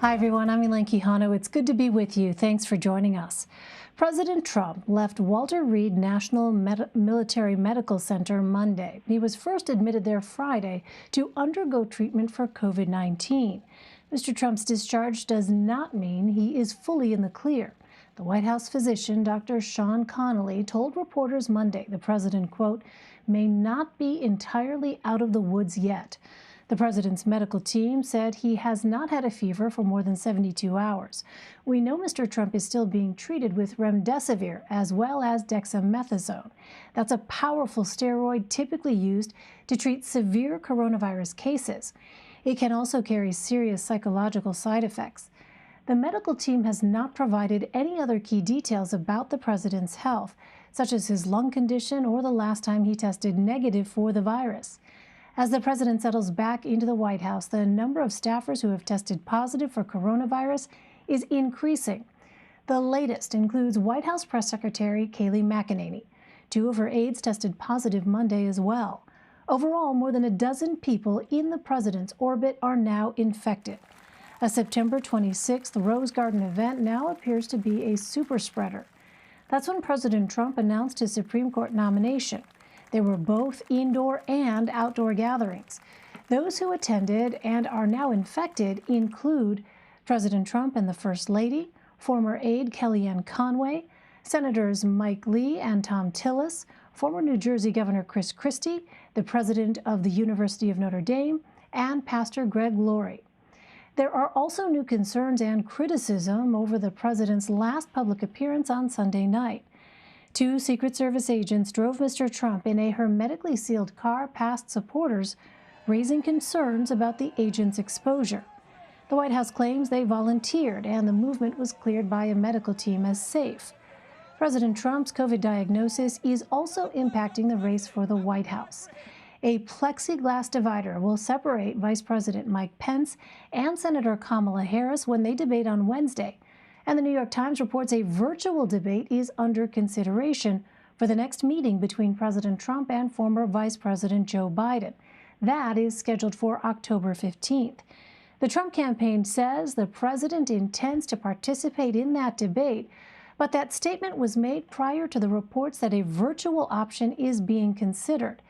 Hi, everyone. I'm Elaine Quijano. It's good to be with you. Thanks for joining us. President Trump left Walter Reed National Military Medical Center Monday. He was first admitted there Friday to undergo treatment for COVID-19. Mr. Trump's discharge does not mean he is fully in the clear. The White House physician, Dr. Sean Connolly, told reporters Monday the president, quote, may not be entirely out of the woods yet. The president's medical team said he has not had a fever for more than 72 hours. We know Mr. Trump is still being treated with remdesivir as well as dexamethasone. That's a powerful steroid typically used to treat severe coronavirus cases. It can also carry serious psychological side effects. The medical team has not provided any other key details about the president's health, such as his lung condition or the last time he tested negative for the virus. As the president settles back into the White House, the number of staffers who have tested positive for coronavirus is increasing. The latest includes White House Press Secretary Kayleigh McEnany. 2 of her aides tested positive Monday as well. Overall, more than a dozen people in the president's orbit are now infected. A September 26th Rose Garden event now appears to be a super spreader. That's when President Trump announced his Supreme Court nomination. There were both indoor and outdoor gatherings. Those who attended and are now infected include President Trump and the First Lady, former aide Kellyanne Conway, Senators Mike Lee and Tom Tillis, former New Jersey Governor Chris Christie, the president of the University of Notre Dame, and Pastor Greg Laurie. There are also new concerns and criticism over the president's last public appearance on Sunday night. 2 Secret Service agents drove Mr. Trump in a hermetically sealed car past supporters, raising concerns about the agents' exposure. The White House claims they volunteered and the movement was cleared by a medical team as safe. President Trump's COVID diagnosis is also impacting the race for the White House. A plexiglass divider will separate Vice President Mike Pence and Senator Kamala Harris when they debate on Wednesday. And the New York Times reports a virtual debate is under consideration for the next meeting between President Trump and former Vice President Joe Biden. That is scheduled for October 15th. The Trump campaign says the president intends to participate in that debate, but that statement was made prior to the reports that a virtual option is being considered.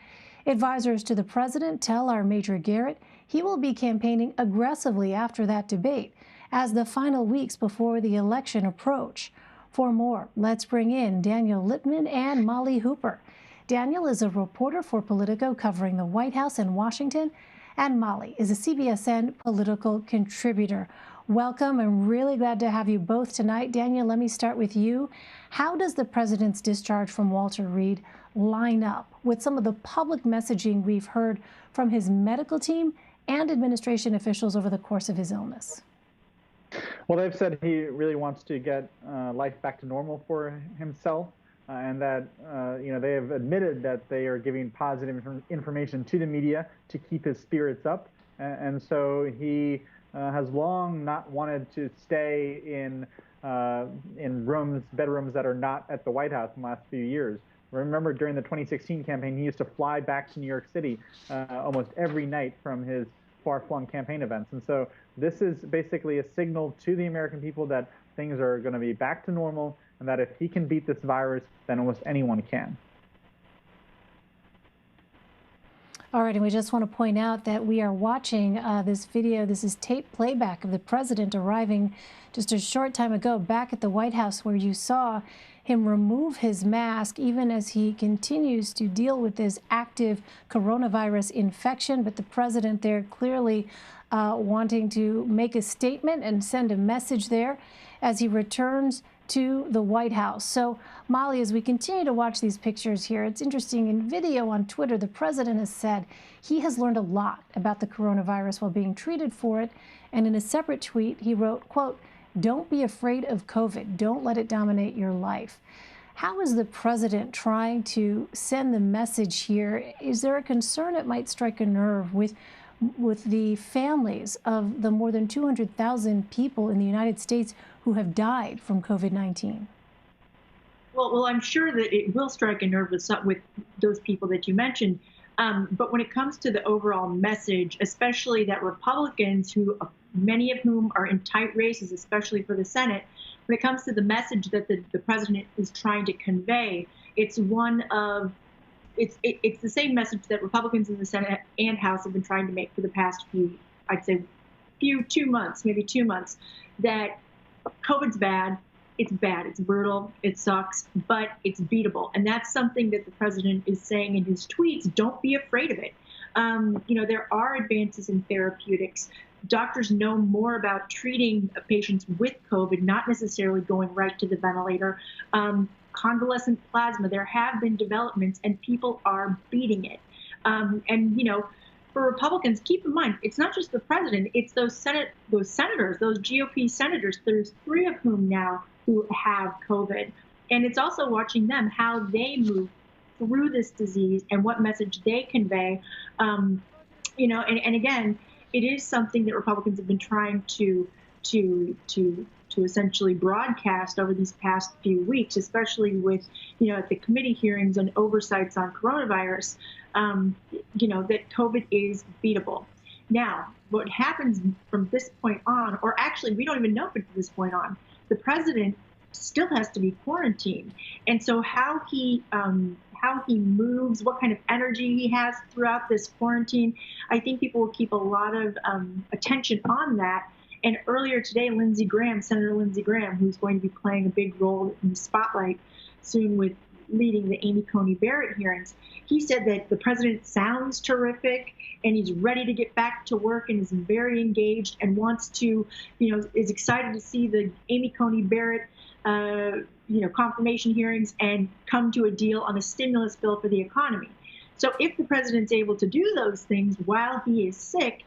Advisors to the president tell our Major Garrett he will be campaigning aggressively after that debate as the final weeks before the election approach. For more, let's bring in Daniel Lippman and Molly Hooper. Daniel is a reporter for Politico covering the White House in Washington, and Molly is a CBSN political contributor. Welcome. I'm really glad to have you both tonight. Daniel, let me start with you. How does the president's discharge from Walter Reed line up with some of the public messaging we've heard from his medical team and administration officials over the course of his illness? Well, they've said he really wants to get life back to normal for himself, and that they have admitted that they are giving positive information to the media to keep his spirits up, and so he has long not wanted to stay in bedrooms that are not at the White House in the last few years. Remember, during the 2016 campaign, he used to fly back to New York City almost every night from his far-flung campaign events. And so this is basically a signal to the American people that things are going to be back to normal, and that if he can beat this virus, then almost anyone can. All right, and we just want to point out that we are watching this video. This is tape playback of the president arriving just a short time ago back at the White House, where you saw him remove his mask even as he continues to deal with this active coronavirus infection. But the president there clearly wanting to make a statement and send a message there as he returns to the White House. So, Molly, as we continue to watch these pictures here, it's interesting. In video on Twitter, the president has said he has learned a lot about the coronavirus while being treated for it. And in a separate tweet, he wrote, quote, "Don't be afraid of COVID. Don't let it dominate your life." How is the president trying to send the message here? Is there a concern it might strike a nerve with the families of the more than 200,000 people in the United States who have died from COVID-19? Well, I'm sure that it will strike a nerve with those people that you mentioned. But when it comes to the overall message, especially that Republicans who many of whom are in tight races, especially for the Senate, when it comes to the message that the president is trying to convey, it's one of it's the same message that Republicans in the Senate and House have been trying to make for the past I'd say 2 months, maybe 2 months, that COVID's bad. It's bad. It's brutal. It sucks, but it's beatable. And that's something that the president is saying in his tweets. Don't be afraid of it. There are advances in therapeutics. Doctors know more about treating patients with COVID, not necessarily going right to the ventilator. Convalescent plasma, there have been developments, and people are beating it. For Republicans, keep in mind, it's not just the president, it's those senators, those GOP senators. There's 3 of whom now who have COVID. And it's also watching them, how they move through this disease and what message they convey. And again, it is something that Republicans have been trying to essentially broadcast over these past few weeks, especially with, at the committee hearings and oversights on coronavirus, that COVID is beatable. Now, what happens from this point on, or actually, we don't even know from this point on, the president still has to be quarantined. And so how he moves, what kind of energy he has throughout this quarantine, I think people will keep a lot of attention on that. And earlier today, Senator Lindsey Graham, who's going to be playing a big role in the spotlight soon with leading the Amy Coney Barrett hearings, he said that the president sounds terrific and he's ready to get back to work and is very engaged and wants to, is excited to see the Amy Coney Barrett, confirmation hearings and come to a deal on a stimulus bill for the economy. So if the president's able to do those things while he is sick,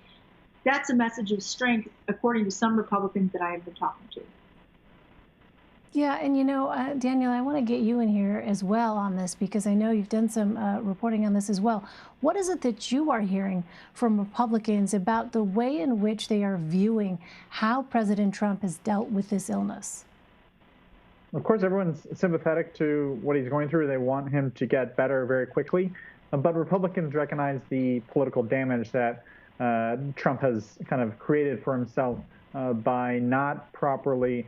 that's a message of strength, according to some Republicans that I have been talking to. Yeah, and Daniel, I want to get you in here as well on this, because I know you've done some reporting on this as well. What is it that you are hearing from Republicans about the way in which they are viewing how President Trump has dealt with this illness? Of course, everyone's sympathetic to what he's going through. They want him to get better very quickly. But Republicans recognize the political damage that Trump has kind of created for himself by not properly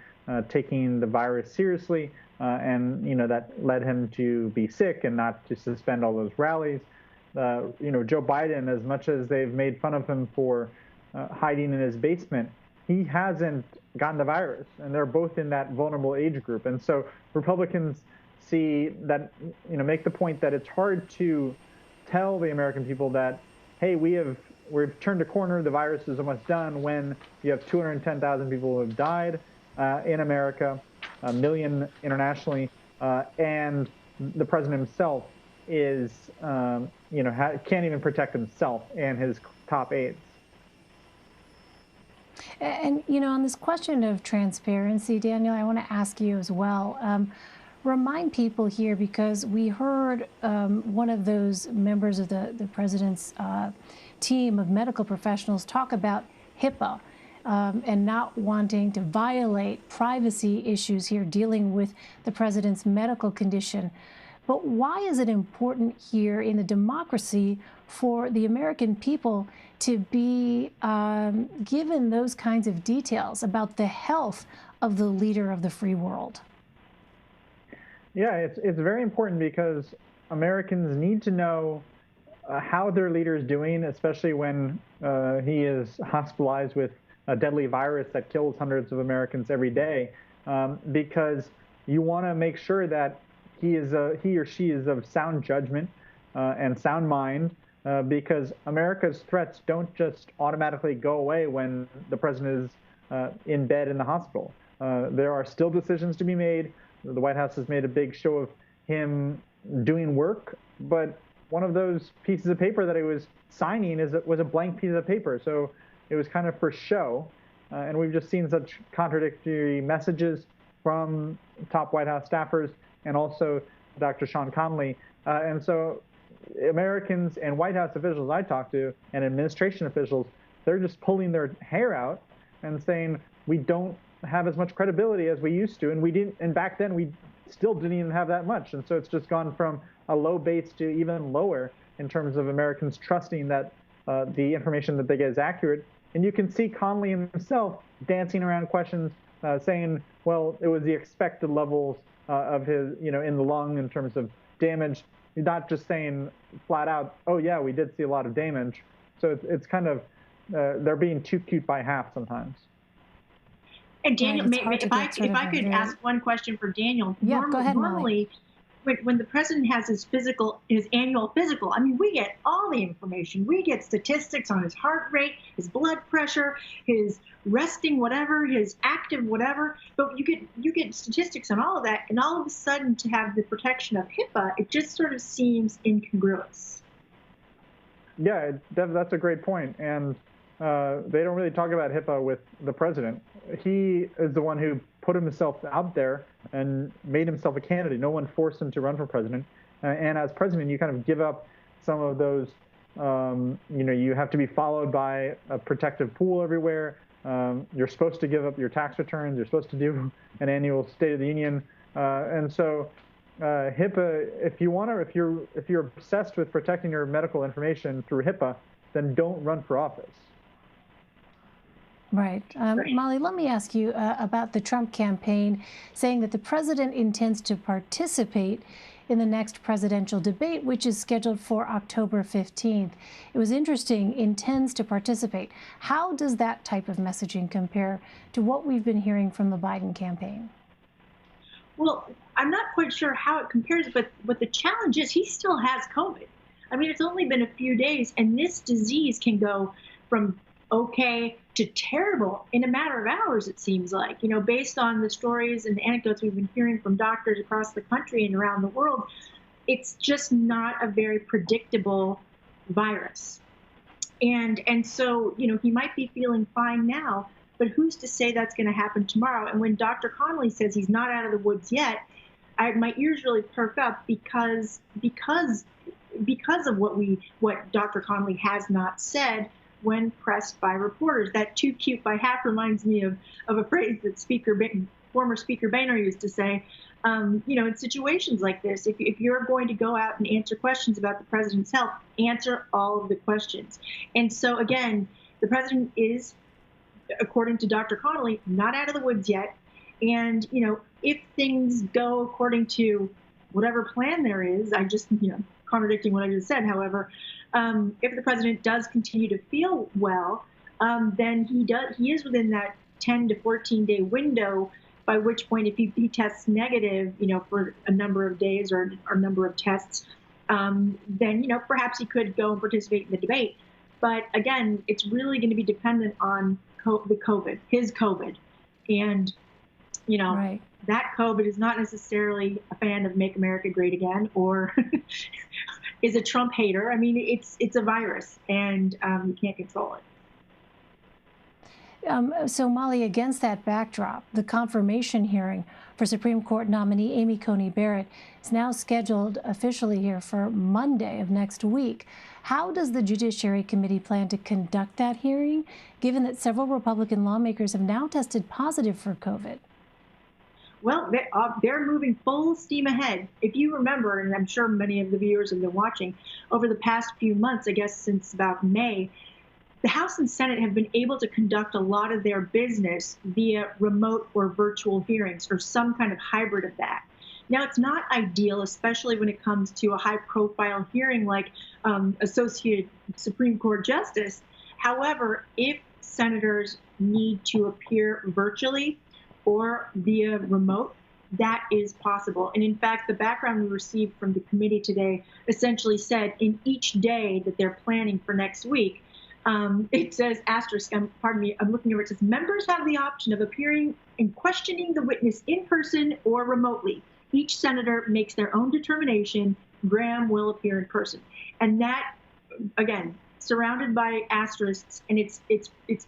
taking the virus seriously, and that led him to be sick and not to suspend all those rallies. Joe Biden, as much as they've made fun of him for hiding in his basement, he hasn't gotten the virus, and they're both in that vulnerable age group. And so Republicans see that, make the point that it's hard to tell the American people that, hey, we've turned a corner, the virus is almost done, when you have 210,000 people who have died in America, 1 million internationally, and the president himself is, can't even protect himself and his top aides. And, on this question of transparency, Daniel, I want to ask you as well. Remind people here, because we heard one of those members of the president's team of medical professionals talk about HIPAA and not wanting to violate privacy issues here dealing with the president's medical condition. But why is it important here in the democracy for the American people to be given those kinds of details about the health of the leader of the free world? Yeah, it's very important, because Americans need to know how their leader is doing, especially when he is hospitalized with a deadly virus that kills hundreds of Americans every day, because you want to make sure that he or she is of sound judgment and sound mind, because America's threats don't just automatically go away when the president is in bed in the hospital. There are still decisions to be made. The White House has made a big show of him doing work, but one of those pieces of paper that he was signing was a blank piece of paper. So it was kind of for show. And we've just seen such contradictory messages from top White House staffers and also Dr. Sean Conley. And so Americans and White House officials I talked to and administration officials, they're just pulling their hair out and saying, we don't have as much credibility as we used to. And we didn't, and back then we still didn't even have that much. And so it's just gone from a low base to even lower in terms of Americans trusting that the information that they get is accurate. And you can see Connolly himself dancing around questions, saying, well, it was the expected levels of his, in the lung in terms of damage. You're not just saying flat out, oh, yeah, we did see a lot of damage. So it's kind of, they're being too cute by half sometimes. And Daniel, if I could ask one question for Daniel. Yeah, go ahead, normally, when the president has his annual physical, I mean, we get all the information. We get statistics on his heart rate, his blood pressure, his resting whatever, his active whatever. But you get statistics on all of that, and all of a sudden, to have the protection of HIPAA, it just sort of seems incongruous. Yeah, that's a great point. And they don't really talk about HIPAA with the president. He is the one who put himself out there and made himself a candidate. No one forced him to run for president. And as president, you kind of give up some of those, you have to be followed by a protective pool everywhere. You're supposed to give up your tax returns. You're supposed to do an annual State of the Union. And so HIPAA, if you're obsessed with protecting your medical information through HIPAA, then don't run for office. Right. Molly, let me ask you about the Trump campaign saying that the president intends to participate in the next presidential debate, which is scheduled for October 15th. It was interesting, intends to participate. How does that type of messaging compare to what we've been hearing from the Biden campaign? Well, I'm not quite sure how it compares, but the challenge is he still has COVID. I mean, it's only been a few days, and this disease can go from okay to terrible in a matter of hours, it seems like. Based on the stories and the anecdotes we've been hearing from doctors across the country and around the world, it's just not a very predictable virus. And so, he might be feeling fine now, but who's to say that's going to happen tomorrow? And when Dr. Connolly says he's not out of the woods yet, my ears really perk up because of what Dr. Connolly has not said when pressed by reporters. That too cute by half reminds me of a phrase that former Speaker Boehner used to say. In situations like this, if you're going to go out and answer questions about the president's health, answer all of the questions. And so again, the president is, according to Dr. Connolly, not out of the woods yet. And if things go according to whatever plan there is, contradicting what I just said, however, if the president does continue to feel well, then he is within that 10 to 14 day window, by which point if he tests negative, for a number of days or a number of tests, then, perhaps he could go and participate in the debate. But again, it's really going to be dependent on his COVID. And, right. That COVID is not necessarily a fan of Make America Great Again or is a Trump hater. I mean, it's a virus, and you can't control it. So, Molly, against that backdrop, the confirmation hearing for Supreme Court nominee Amy Coney Barrett is now scheduled officially here for Monday of next week. How does the Judiciary Committee plan to conduct that hearing, given that several Republican lawmakers have now tested positive for COVID? Well, they're moving full steam ahead. If you remember, and I'm sure many of the viewers have been watching, over the past few months, I guess since about May, the House and Senate have been able to conduct a lot of their business via remote or virtual hearings or some kind of hybrid of that. Now, it's not ideal, especially when it comes to a high-profile hearing like Associate Supreme Court Justice. However, if senators need to appear virtually or via remote, that is possible. And in fact, the background we received from the committee today essentially said in each day that they're planning for next week, it says asterisk, pardon me, I'm looking over, it says members have the option of appearing and questioning the witness in person or remotely. Each senator makes their own determination. Graham will appear in person. And that, again, surrounded by asterisks, and it's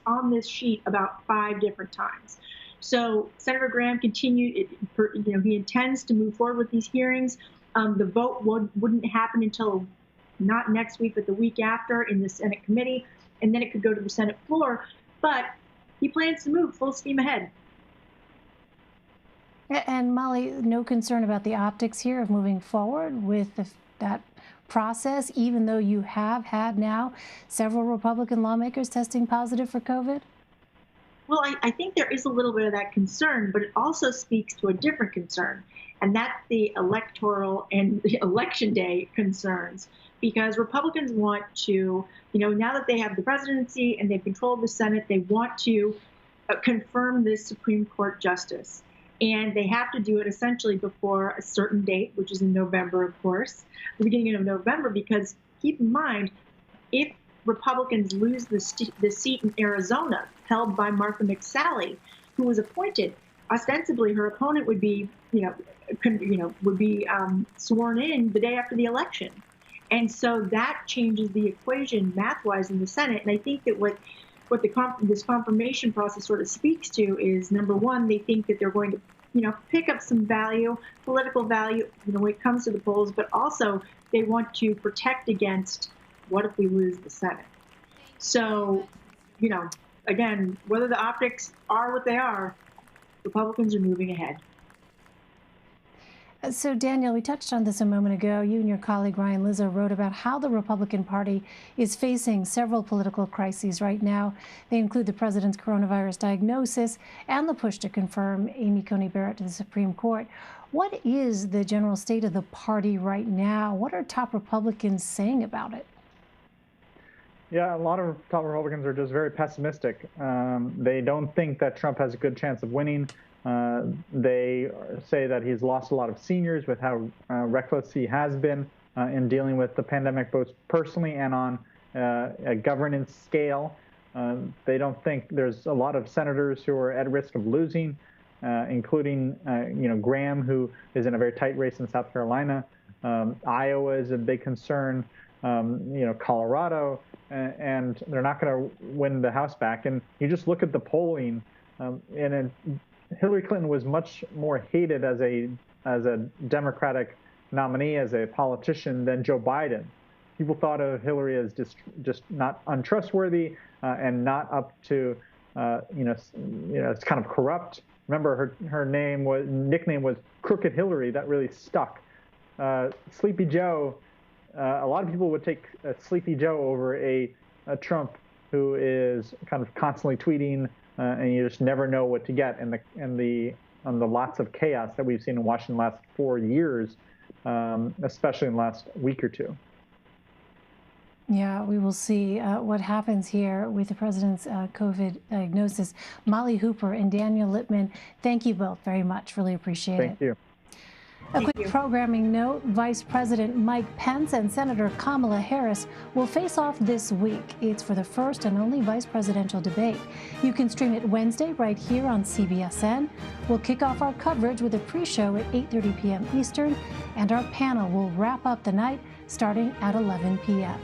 on this sheet about 5 different times. So Senator Graham continued, he intends to move forward with these hearings. The vote wouldn't happen until not next week, but the week after in the Senate committee, and then it could go to the Senate floor. But he plans to move full steam ahead. And Molly, no concern about the optics here of moving forward with that process, even though you have had now several Republican lawmakers testing positive for COVID? Well, I think there is a little bit of that concern, but it also speaks to a different concern, and that's the electoral and the election day concerns. Because Republicans want to, now that they have the presidency and they've controlled the Senate, they want to confirm this Supreme Court justice. And they have to do it essentially before a certain date, which is in November, of course, the beginning of November, because keep in mind, if Republicans lose the seat in Arizona held by Martha McSally, who was appointed, ostensibly her opponent would be, sworn in the day after the election. And so that changes the equation math-wise in the Senate. And I think that what this confirmation process sort of speaks to is, number one, they think that they're going to, pick up some value, political value, when it comes to the polls, but also they want to protect against what if we lose the Senate. So, again, whether the optics are what they are, Republicans are moving ahead. So, Daniel, we touched on this a moment ago. You and your colleague Ryan Lizzo wrote about how the Republican Party is facing several political crises right now. They include the president's coronavirus diagnosis and the push to confirm Amy Coney Barrett to the Supreme Court. What is the general state of the party right now? What are top Republicans saying about it? Yeah, a lot of top Republicans are just very pessimistic. They don't think that Trump has a good chance of winning. They say that he's lost a lot of seniors with how reckless he has been in dealing with the pandemic, both personally and on a governance scale. They don't think there's a lot of senators who are at risk of losing, including Graham, who is in a very tight race in South Carolina. Iowa is a big concern. Colorado, and they're not going to win the House back. And you just look at the polling, Hillary Clinton was much more hated as a Democratic nominee, as a politician, than Joe Biden. People thought of Hillary as just not untrustworthy and not up to, it's kind of corrupt. Remember, her nickname was Crooked Hillary. That really stuck. Sleepy Joe. A lot of people would take Sleepy Joe over a Trump who is kind of constantly tweeting, and you just never know what to get. And the lots of chaos that we've seen in Washington the last 4 years, especially in the last week or two. Yeah, we will see what happens here with the president's COVID diagnosis. Molly Hooper and Daniel Lippman, thank you both very much. Really appreciate it. Thank you. A quick programming note, Vice President Mike Pence and Senator Kamala Harris will face off this week. It's for the first and only vice presidential debate. You can stream it Wednesday right here on CBSN. We'll kick off our coverage with a pre-show at 8:30 p.m. Eastern, and our panel will wrap up the night starting at 11 p.m.